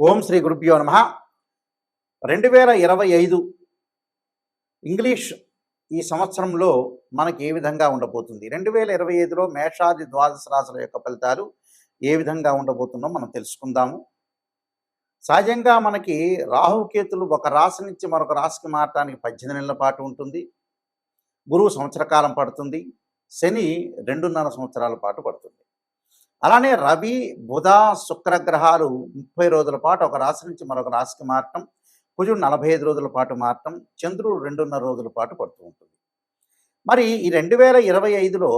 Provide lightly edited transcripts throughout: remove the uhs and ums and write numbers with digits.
ఓం శ్రీ గురుభ్యో నమ. 2025 ఇంగ్లీష్ ఈ సంవత్సరంలో మనకి ఏ విధంగా ఉండబోతుంది? 2025లో మేషాది ద్వాదశ రాశుల యొక్క ఫలితాలు ఏ విధంగా ఉండబోతుందో మనం తెలుసుకుందాము. సహజంగా మనకి రాహుకేతులు ఒక రాశి నుంచి మరొక రాశికి మారటానికి 18 నెలల పాటు ఉంటుంది. గురువు సంవత్సర కాలం పడుతుంది. శని 2.5 సంవత్సరాల పాటు పడుతుంది. అలానే రవి, బుధ, శుక్ర గ్రహాలు 30 రోజుల పాటు ఒక రాశి నుంచి మరొక రాశికి మారటం, కుజుడు 45 రోజుల పాటు మారటం, చంద్రుడు 2.5 రోజుల పాటు పడుతూ ఉంటుంది. మరి ఈ 2025లో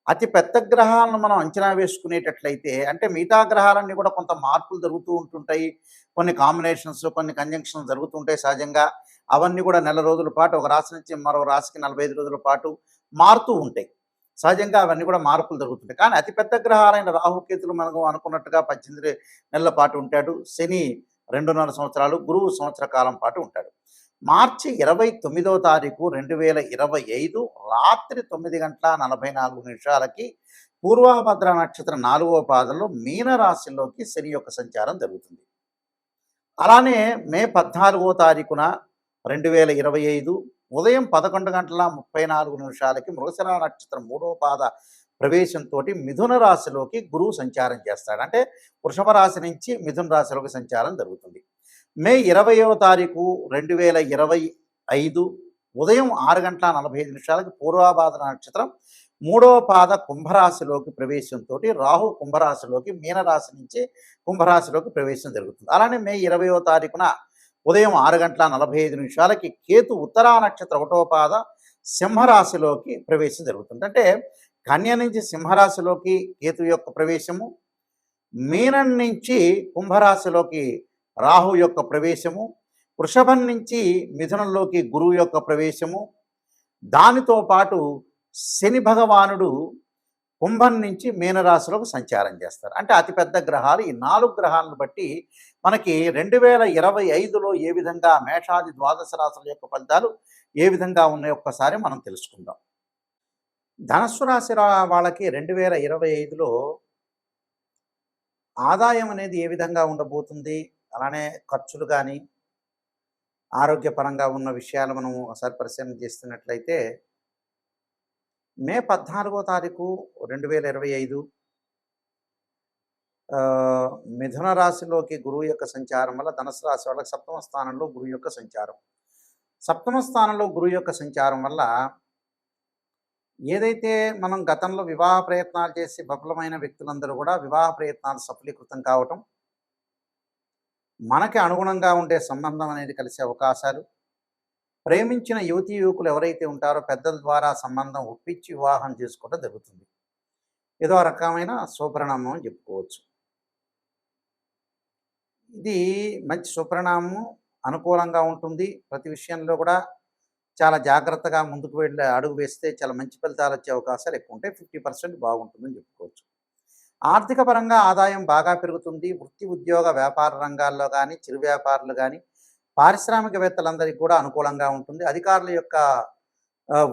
అతి పెద్ద గ్రహాలను మనం అంచనా వేసుకునేటట్లయితే, అంటే మిగతా గ్రహాలన్నీ కూడా కొంత మార్పులు జరుగుతూ ఉంటుంటాయి. కొన్ని కాంబినేషన్స్, కొన్ని కంజంక్షన్స్ జరుగుతుంటాయి సహజంగా. అవన్నీ కూడా నెల రోజుల పాటు ఒక రాశి నుంచి మరో రాశికి 45 రోజుల పాటు మారుతూ ఉంటాయి. సహజంగా అవన్నీ కూడా మార్పులు జరుగుతుంటాయి. కానీ అతిపెద్ద గ్రహాలైన రాహుకేతులు మనకు అనుకున్నట్టుగా 18 నెలల పాటు ఉంటాడు. శని 2.5 సంవత్సరాలు, గురువు సంవత్సర కాలం పాటు ఉంటాడు. మార్చి 29వ తారీఖు 2025 రాత్రి 9:44 పూర్వభద్ర నక్షత్రం 4వ పాదంలో మీనరాశిలోకి శని యొక్క సంచారం జరుగుతుంది. అలానే మే 14వ తారీఖున 2025 ఉదయం 11:34 మృగశిర నక్షత్రం 3వ పాద ప్రవేశంతో మిథున రాశిలోకి గురువు సంచారం చేస్తాడు. అంటే వృషభ రాశి నుంచి మిథున రాశిలోకి సంచారం జరుగుతుంది. మే 20వ తారీఖు 2025 ఉదయం 6:45 పూర్వభాద్ర నక్షత్రం 3వ పాద కుంభరాశిలోకి ప్రవేశంతో రాహు కుంభరాశిలోకి మీనరాశి నుంచి కుంభరాశిలోకి ప్రవేశం జరుగుతుంది. అలానే మే 20వ తారీఖున ఉదయం 6:45 కేతు ఉత్తరా నక్షత్రం 1వ పాద సింహరాశిలోకి ప్రవేశం జరుగుతుంది. అంటే కన్య నుంచి సింహరాశిలోకి కేతు యొక్క ప్రవేశము, మీనం నుంచి కుంభరాశిలోకి రాహు యొక్క ప్రవేశము, వృషభం నుంచి మిథునంలోకి గురువు యొక్క ప్రవేశము, దానితో పాటు శని భగవానుడు కుంభం నుంచి మీనరాశిలోకి సంచారం చేస్తారు. అంటే అతిపెద్ద గ్రహాలు ఈ 4 గ్రహాలను బట్టి మనకి 2025లో ఏ విధంగా మేషాది ద్వాదశ రాశుల యొక్క ఫలితాలు ఏ విధంగా ఉన్నాయో ఒక్కసారి మనం తెలుసుకుందాం. ధనస్సు రాశి వాళ్ళకి 2025లో ఆదాయం అనేది ఏ విధంగా ఉండబోతుంది, అలానే ఖర్చులు కానీ ఆరోగ్యపరంగా ఉన్న విషయాలు మనం ఒకసారి పరిశీలన చేస్తున్నట్లయితే మే 14వ తారీఖు 2025 మిథున రాశిలోకి గురువు యొక్క సంచారం వల్ల ధనుసు రాశి వాళ్ళకి సప్తమ స్థానంలో గురువు యొక్క సంచారం. సప్తమ స్థానంలో గురువు యొక్క సంచారం వల్ల ఏదైతే మనం గతంలో వివాహ ప్రయత్నాలు చేసి విఫలమైన వ్యక్తులందరూ కూడా వివాహ ప్రయత్నాలు సఫలీకృతం కావటం, మనకి అనుగుణంగా ఉండే సంబంధం అనేది కలిసే అవకాశాలు, ప్రేమించిన యువతీ యువకులు ఎవరైతే ఉంటారో పెద్దల ద్వారా సంబంధం ఒప్పించి వివాహం చేసుకోవడం జరుగుతుంది. ఏదో రకమైన శుభపరిణామం అని చెప్పుకోవచ్చు. ఇది మంచి శుభపరిణామం, అనుకూలంగా ఉంటుంది. ప్రతి విషయంలో కూడా చాలా జాగ్రత్తగా ముందుకు వెళ్ళి అడుగు వేస్తే చాలా మంచి ఫలితాలు వచ్చే అవకాశాలు ఎక్కువ ఉంటాయి. 50% బాగుంటుందని చెప్పుకోవచ్చు. ఆర్థిక పరంగా ఆదాయం బాగా పెరుగుతుంది. వృత్తి, ఉద్యోగ, వ్యాపార రంగాల్లో కానీ, చిరు వ్యాపారులు కానీ, పారిశ్రామికవేత్తలందరికీ కూడా అనుకూలంగా ఉంటుంది. అధికారుల యొక్క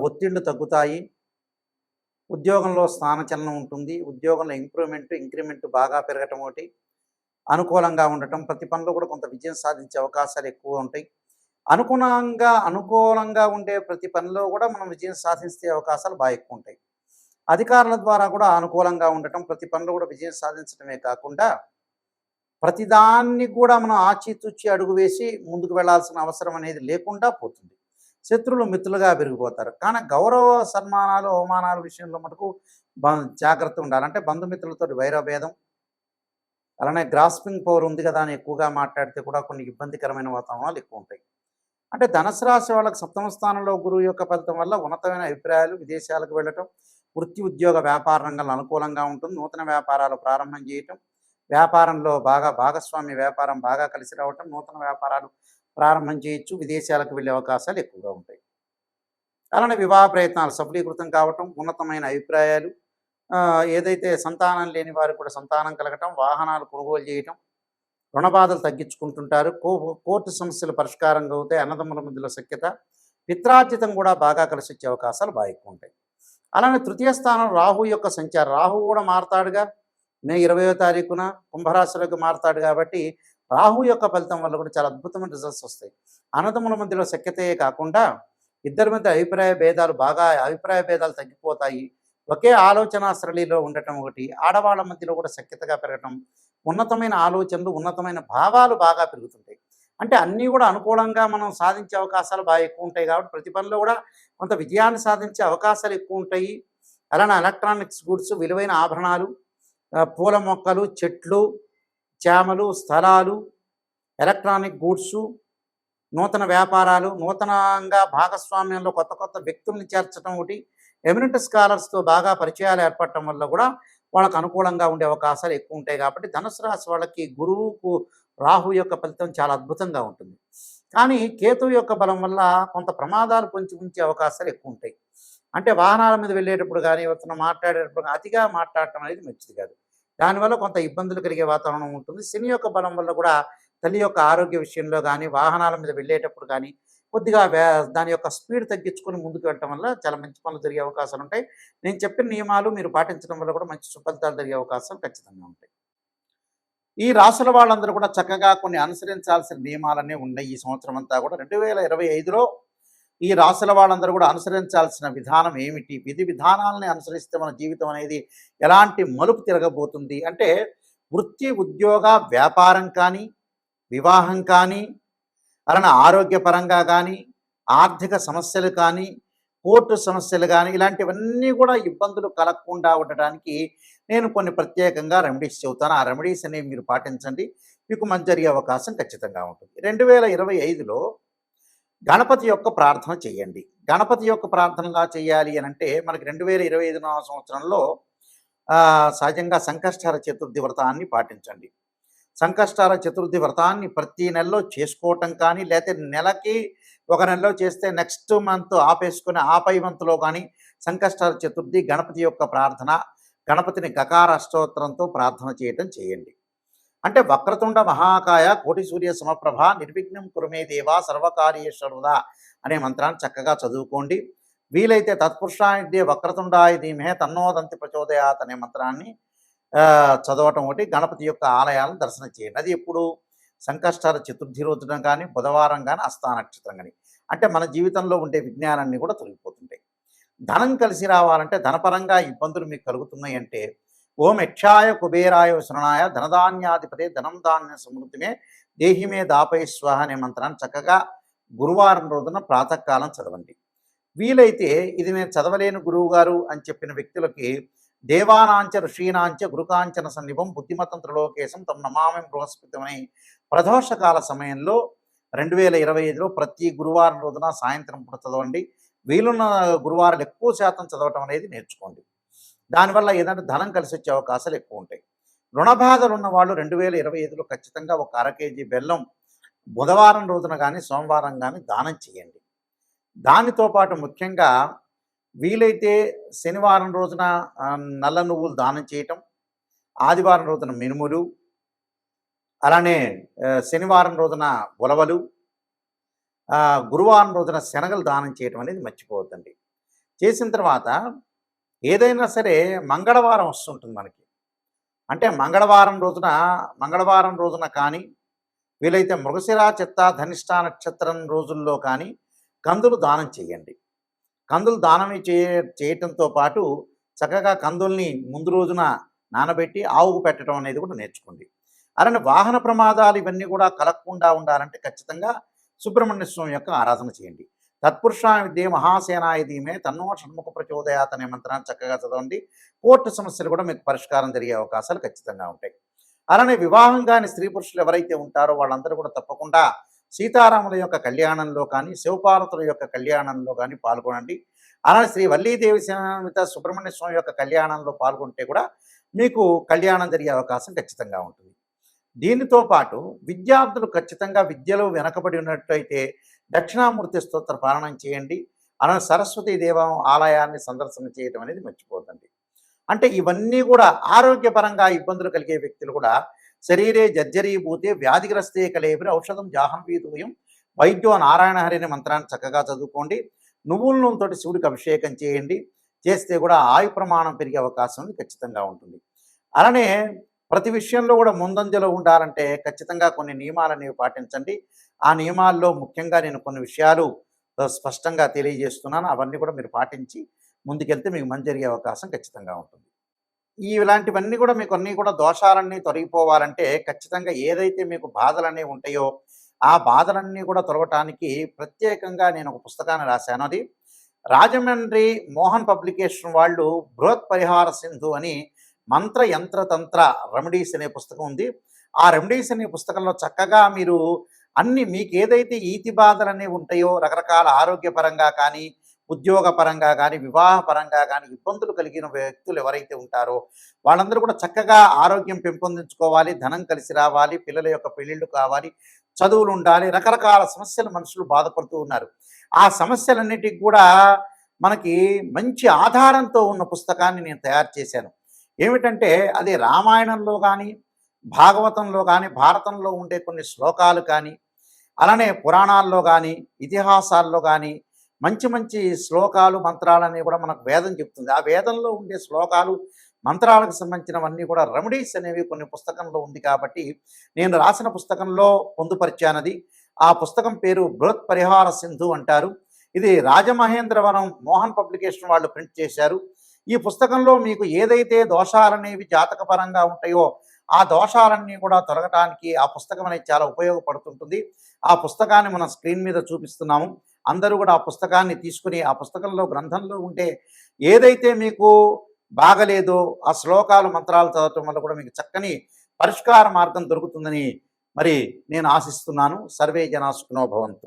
ఒత్తిళ్లు తగ్గుతాయి. ఉద్యోగంలో స్థానచలనం ఉంటుంది. ఉద్యోగంలో ఇంక్రిమెంట్ బాగా పెరగటం ఒకటి, అనుకూలంగా ఉండటం, ప్రతి పనిలో కూడా కొంత విజయం సాధించే అవకాశాలు ఎక్కువ ఉంటాయి. అనుకూలంగా ఉండే ప్రతి పనిలో కూడా మనం విజయం సాధించే అవకాశాలు బాగా ఎక్కువ ఉంటాయి. అధికారుల ద్వారా కూడా అనుకూలంగా ఉండటం, ప్రతి పనిలో కూడా విజయం సాధించడమే కాకుండా ప్రతిదాన్ని కూడా మనం ఆచితూచి అడుగు వేసి ముందుకు వెళ్లాల్సిన అవసరం అనేది లేకుండా పోతుంది. శత్రువులు మిత్రులుగా పెరిగిపోతారు. కానీ గౌరవ సన్మానాలు, అవమానాల విషయంలో మటుకు జాగ్రత్త ఉండాలి. అంటే బంధుమిత్రులతో వైరభేదం, అలానే గ్రాస్పింగ్ పవర్ ఉంది కదా అని ఎక్కువగా మాట్లాడితే కూడా కొన్ని ఇబ్బందికరమైన వాతావరణాలు ఎక్కువ ఉంటాయి. అంటే ధనుసు రాశి వాళ్ళకి సప్తమ స్థానంలో గురువు యొక్క ఫలితం వల్ల ఉన్నతమైన అభిప్రాయాలు, విదేశాలకు వెళ్ళటం, వృత్తి, ఉద్యోగ, వ్యాపార రంగంలో అనుకూలంగా ఉంటుంది. నూతన వ్యాపారాలు ప్రారంభం చేయటం, వ్యాపారంలో భాగస్వామ్య వ్యాపారం బాగా కలిసి రావటం, నూతన వ్యాపారాలు ప్రారంభం చేయొచ్చు. విదేశాలకు వెళ్ళే అవకాశాలు ఎక్కువగా ఉంటాయి. అలానే వివాహ ప్రయత్నాలు సఫలీకృతం కావటం, ఉన్నతమైన అభిప్రాయాలు, ఏదైతే సంతానం లేని వారికి కూడా సంతానం కలగటం, వాహనాలు కొనుగోలు చేయటం, రుణబాధలు తగ్గించుకుంటుంటారు. కోర్టు సమస్యలు పరిష్కారంగా అవుతాయి. అన్నదమ్ముల మధ్యలో సఖ్యత, పిత్రార్జితం కూడా బాగా కలిసి వచ్చే అవకాశాలు బాగా ఎక్కువ ఉంటాయి. అలానే తృతీయ స్థానం రాహు యొక్క సంచారం. రాహు కూడా మారతాడుగా మే 20వ తారీఖున కుంభరాశిలోకి మారతాడు. కాబట్టి రాహు యొక్క ఫలితం వల్ల కూడా చాలా అద్భుతమైన రిజల్ట్స్ వస్తాయి. అన్నదమ్ముల మధ్యలో సఖ్యతయే కాకుండా ఇద్దరి మధ్య అభిప్రాయ భేదాలు తగ్గిపోతాయి. ఒకే ఆలోచన సరళిలో ఉండటం ఒకటి, ఆడవాళ్ళ మధ్యలో కూడా సఖ్యతగా పెరగటం, ఉన్నతమైన ఆలోచనలు, ఉన్నతమైన భావాలు బాగా పెరుగుతుంటాయి. అంటే అన్నీ కూడా అనుకూలంగా మనం సాధించే అవకాశాలు బాగా ఎక్కువ ఉంటాయి కాబట్టి ప్రతి పనిలో కూడా కొంత విజయాన్ని సాధించే అవకాశాలు ఎక్కువ ఉంటాయి. అలానే ఎలక్ట్రానిక్స్ గూడ్స్, విలువైన ఆభరణాలు, పూల మొక్కలు, చెట్లు, చేమలు, స్థలాలు, ఎలక్ట్రానిక్ గూడ్సు, నూతన వ్యాపారాలు, నూతనంగా భాగస్వామ్యంలో కొత్త కొత్త వ్యక్తుల్ని చేర్చడం ఒకటి, ఎమినెంట్ స్కాలర్స్‌తో బాగా పరిచయాలు ఏర్పడటం వల్ల కూడా వాళ్ళకి అనుకూలంగా ఉండే అవకాశాలు ఎక్కువ ఉంటాయి కాబట్టి ధనుసు రాశి వాళ్ళకి గురువుకు రాహు యొక్క ఫలితం చాలా అద్భుతంగా ఉంటుంది. కానీ కేతువు యొక్క బలం వల్ల కొంత ప్రమాదాలు పొంచి ఉంచే అవకాశాలు ఎక్కువ ఉంటాయి. అంటే వాహనాల మీద వెళ్ళేటప్పుడు గానీ, ఎవరితోనో మాట్లాడేటప్పుడు అతిగా మాట్లాడటం అనేది మంచిది కాదు. దానివల్ల కొంత ఇబ్బందులు కలిగే వాతావరణం ఉంటుంది. శని యొక్క బలం వల్ల కూడా తల్లి యొక్క ఆరోగ్య విషయంలో గానీ, వాహనాల మీద వెళ్ళేటప్పుడు కానీ కొద్దిగా దాని యొక్క స్పీడ్ తగ్గించుకొని ముందుకు వెళ్ళటం వల్ల చాలా మంచి పనులు జరిగే అవకాశాలు ఉంటాయి. నేను చెప్పిన నియమాలు మీరు పాటించడం వల్ల కూడా మంచి సుఫలితాలు జరిగే అవకాశాలు ఖచ్చితంగా ఉంటాయి. ఈ రాసుల వాళ్ళందరూ కూడా చక్కగా కొన్ని అనుసరించాల్సిన నియమాలన్నీ ఉన్నాయి ఈ సంవత్సరం అంతా కూడా. 2025లో ఈ రాసుల వాళ్ళందరూ కూడా అనుసరించాల్సిన విధానం ఏమిటి? విధి విధానాలని అనుసరిస్తే మన జీవితం అనేది ఎలాంటి మలుపు తిరగబోతుంది అంటే, వృత్తి, ఉద్యోగ, వ్యాపారం కానీ, వివాహం కానీ, అలానే ఆరోగ్యపరంగా కానీ, ఆర్థిక సమస్యలు కానీ, కోర్టు సమస్యలు కానీ, ఇలాంటివన్నీ కూడా ఇబ్బందులు కలగకుండా ఉండటానికి నేను కొన్ని ప్రత్యేకంగా రెమెడీస్ చెబుతాను. ఆ రెమెడీస్ అనేవి మీరు పాటించండి. మీకు మంచి జరిగే అవకాశం ఖచ్చితంగా ఉంటుంది. 2025లో గణపతి యొక్క ప్రార్థన చేయండి. గణపతి యొక్క ప్రార్థనగా చేయాలి అనంటే మనకి 2025 సంవత్సరంలో సహజంగా సంకష్టహర చతుర్థి వ్రతాన్ని పాటించండి. సంకష్టహర చతుర్థి వ్రతాన్ని ప్రతి నెలలో చేసుకోవటం కానీ, లేకపోతే నెలకి ఒక నెలలో చేస్తే నెక్స్ట్ మంత్ ఆపేసుకొని ఆపై మంత్లో కానీ సంకష్టహర చతుర్థి గణపతి యొక్క ప్రార్థన, గణపతిని గకార అష్టోత్తరంతో ప్రార్థన చేయటం చేయండి. అంటే వక్రతుండ మహాకాయ కోటి సూర్య సమప్రభ నిర్విఘ్నం కురుమే దేవా సర్వకార్యేశ్వరుదా అనే మంత్రాన్ని చక్కగా చదువుకోండి. వీలైతే తత్పురుషాయ వక్రతుండాయ ధీమహే తన్నోదంతి ప్రచోదయాత్ అనే మంత్రాన్ని చదవటం ఒకటి. గణపతి యొక్క ఆలయాలను దర్శనం చేయండి. అది ఎప్పుడు సంకష్టాల చతుర్థి రోజున కానీ, బుధవారం కానీ, హస్తా నక్షత్రం కానీ. అంటే మన జీవితంలో ఉండే విజ్ఞానాన్ని కూడా తొలగిపోతుంటాయి. ధనం కలిసి రావాలంటే, ధనపరంగా ఇబ్బందులు మీకు కలుగుతున్నాయి అంటే, ఓం యక్షాయ కుబేరాయ శరణాయ ధనధాన్యాధిపతే ధనం ధాన్య సమృద్ధిమే దేహిమే దాపై స్వాహ అనే మంత్రాన్ని చక్కగా గురువారం రోజున ప్రాతకాలం చదవండి. వీలైతే ఇది నేను చదవలేను గురువు గారు అని చెప్పిన వ్యక్తులకి దేవానాంచ ఋషీనాంచ గురుకాంచన సన్నిభం బుద్ధిమతం త్రిలోకేశం తమ నమామి బృహస్పతిమని ప్రదోషకాల సమయంలో 2025లో ప్రతి గురువారం రోజున సాయంత్రం పూట చదవండి. వీలున్న గురువారాలు ఎక్కువ శాతం చదవటం అనేది నేర్చుకోండి. దానివల్ల ఏదంటే ధనం కలిసి వచ్చే అవకాశాలు ఎక్కువ ఉంటాయి. రుణబాధలు ఉన్న వాళ్ళు 2025లో ఖచ్చితంగా ఒక అర కేజీ బెల్లం బుధవారం రోజున కానీ, సోమవారం కానీ దానం చేయండి. దానితో పాటు ముఖ్యంగా వీలైతే శనివారం రోజున నల్ల నువ్వులు దానం చేయటం, ఆదివారం రోజున మినుములు, అలానే శనివారం రోజున ఉలవలు, గురువారం రోజున శనగలు దానం చేయటం అనేది మర్చిపోవద్దండి. చేసిన తర్వాత ఏదైనా సరే మంగళవారం వస్తుంటుంది మనకి. అంటే మంగళవారం రోజున కానీ, వీలైతే మృగశిర, చిత్త, ధనిష్ట నక్షత్రం రోజుల్లో కానీ కందులు దానం చేయండి. కందులు దానం చేయటంతో పాటు చక్కగా కందుల్ని ముందు రోజున నానబెట్టి ఆవుకు పెట్టడం అనేది కూడా నేర్చుకోండి. అలానే వాహన ప్రమాదాలు ఇవన్నీ కూడా కలగకుండా ఉండాలంటే ఖచ్చితంగా సుబ్రహ్మణ్య స్వామి యొక్క ఆరాధన చేయండి. తత్పురుషాయ విద్యే మహాసేనాయ ధీమే తన్నో షణ్ముఖ ప్రచోదయాత్ అనే మంత్రాన్ని చక్కగా చదవండి. కోర్టు సమస్యలు కూడా మీకు పరిష్కారం జరిగే అవకాశాలు ఖచ్చితంగా ఉంటాయి. అలానే వివాహం కాని స్త్రీ పురుషులు ఎవరైతే ఉంటారో వాళ్ళందరూ కూడా తప్పకుండా సీతారాముల యొక్క కళ్యాణంలో కానీ, శివపార్వతుల యొక్క కళ్యాణంలో కానీ పాల్గొనండి. అలానే శ్రీ వల్లీదేవి సమేత సుబ్రహ్మణ్య స్వామి యొక్క కళ్యాణంలో పాల్గొంటే కూడా మీకు కళ్యాణం జరిగే అవకాశం ఖచ్చితంగా ఉంటుంది. దీనితో పాటు విద్యార్థులు ఖచ్చితంగా విద్యలో వెనకబడి ఉన్నట్లయితే దక్షిణామూర్తి స్తోత్ర పారాయణం చేయండి. అలానే సరస్వతీ దేవం ఆలయాన్ని సందర్శన చేయడం అనేది మర్చిపోతండి. అంటే ఇవన్నీ కూడా ఆరోగ్యపరంగా ఇబ్బందులు కలిగే వ్యక్తులు కూడా శరీరే జర్జరీభూతే వ్యాధిగ్రస్తే కలేబిరి ఔషధం జాహంవీతూయం వైద్యో నారాయణ హరి అనే మంత్రాన్ని చక్కగా చదువుకోండి. నువ్వుల నూనెతోటి శివుడికి అభిషేకం చేయండి. చేస్తే కూడా ఆయు ప్రమాణం పెరిగే అవకాశం ఖచ్చితంగా ఉంటుంది. అలానే ప్రతి విషయంలో కూడా ముందంజలో ఉండాలంటే ఖచ్చితంగా కొన్ని నియమాలనేవి పాటించండి. ఆ నియమాల్లో ముఖ్యంగా నేను కొన్ని విషయాలు స్పష్టంగా తెలియజేస్తున్నాను. అవన్నీ కూడా మీరు పాటించి ముందుకెళ్తే మీకు మంచి జరిగే అవకాశం ఖచ్చితంగా ఉంటుంది. ఇలాంటివన్నీ కూడా మీకు అన్నీ కూడా దోషాలన్నీ తొలగిపోవాలంటే ఖచ్చితంగా ఏదైతే మీకు బాధలనేవి ఉంటాయో, ఆ బాధలన్నీ కూడా తొలగటానికి ప్రత్యేకంగా నేను ఒక పుస్తకాన్ని రాశాను. అది రాజమండ్రి మోహన్ పబ్లికేషన్ వాళ్ళు బృహత్ పరిహార సింధు అని మంత్ర యంత్ర తంత్ర రెమెడీస్ అనే పుస్తకం ఉంది. ఆ రెమెడీస్ అనే పుస్తకంలో చక్కగా మీరు అన్ని మీకు ఏదైతే ఈతి బాధలనేవి ఉంటాయో రకరకాల ఆరోగ్యపరంగా కానీ, ఉద్యోగపరంగా కానీ, వివాహపరంగా కానీ ఇబ్బందులు కలిగిన వ్యక్తులు ఎవరైతే ఉంటారో వాళ్ళందరూ కూడా చక్కగా ఆరోగ్యం పెంపొందించుకోవాలి, ధనం కలిసి రావాలి, పిల్లల యొక్క పెళ్ళిళ్ళు కావాలి, చదువులు ఉండాలి, రకరకాల సమస్యలు మనుషులు బాధపడుతూ ఉన్నారు. ఆ సమస్యలన్నిటికి కూడా మనకి మంచి ఆధారంతో ఉన్న పుస్తకాన్ని నేను తయారు చేశాను. ఏమిటంటే అది రామాయణంలో కానీ, భాగవతంలో కానీ, భారతంలో ఉండే కొన్ని శ్లోకాలు కానీ, అలానే పురాణాల్లో కానీ, ఇతిహాసాల్లో కానీ మంచి మంచి శ్లోకాలు, మంత్రాలన్నీ కూడా మనకు వేదం చెప్తుంది. ఆ వేదంలో ఉండే శ్లోకాలు, మంత్రాలకు సంబంధించినవన్నీ కూడా రెమెడీస్ అనేవి కొన్ని పుస్తకంలో ఉంది కాబట్టి నేను రాసిన పుస్తకంలో పొందుపరిచానది. ఆ పుస్తకం పేరు బృహత్ పరిహార సింధు అంటారు. ఇది రాజమహేంద్రవరం మోహన్ పబ్లికేషన్ వాళ్ళు ప్రింట్ చేశారు. ఈ పుస్తకంలో మీకు ఏదైతే దోషాలనేవి జాతకపరంగా ఉంటాయో ఆ దోషాలన్నీ కూడా తొలగటానికి ఆ పుస్తకం అనేది చాలా ఉపయోగపడుతుంటుంది. ఆ పుస్తకాన్ని మనం స్క్రీన్ మీద చూపిస్తున్నాము. అందరూ కూడా ఆ పుస్తకాన్ని తీసుకుని ఆ పుస్తకంలో గ్రంథంలో ఉంటే ఏదైతే మీకు బాగలేదో ఆ శ్లోకాలు మంత్రాలు చదవటం వల్ల కూడా మీకు చక్కని పరిష్కార మార్గం దొరుకుతుందని మరి నేను ఆశిస్తున్నాను. సర్వే జనా సుఖినో భవంతు.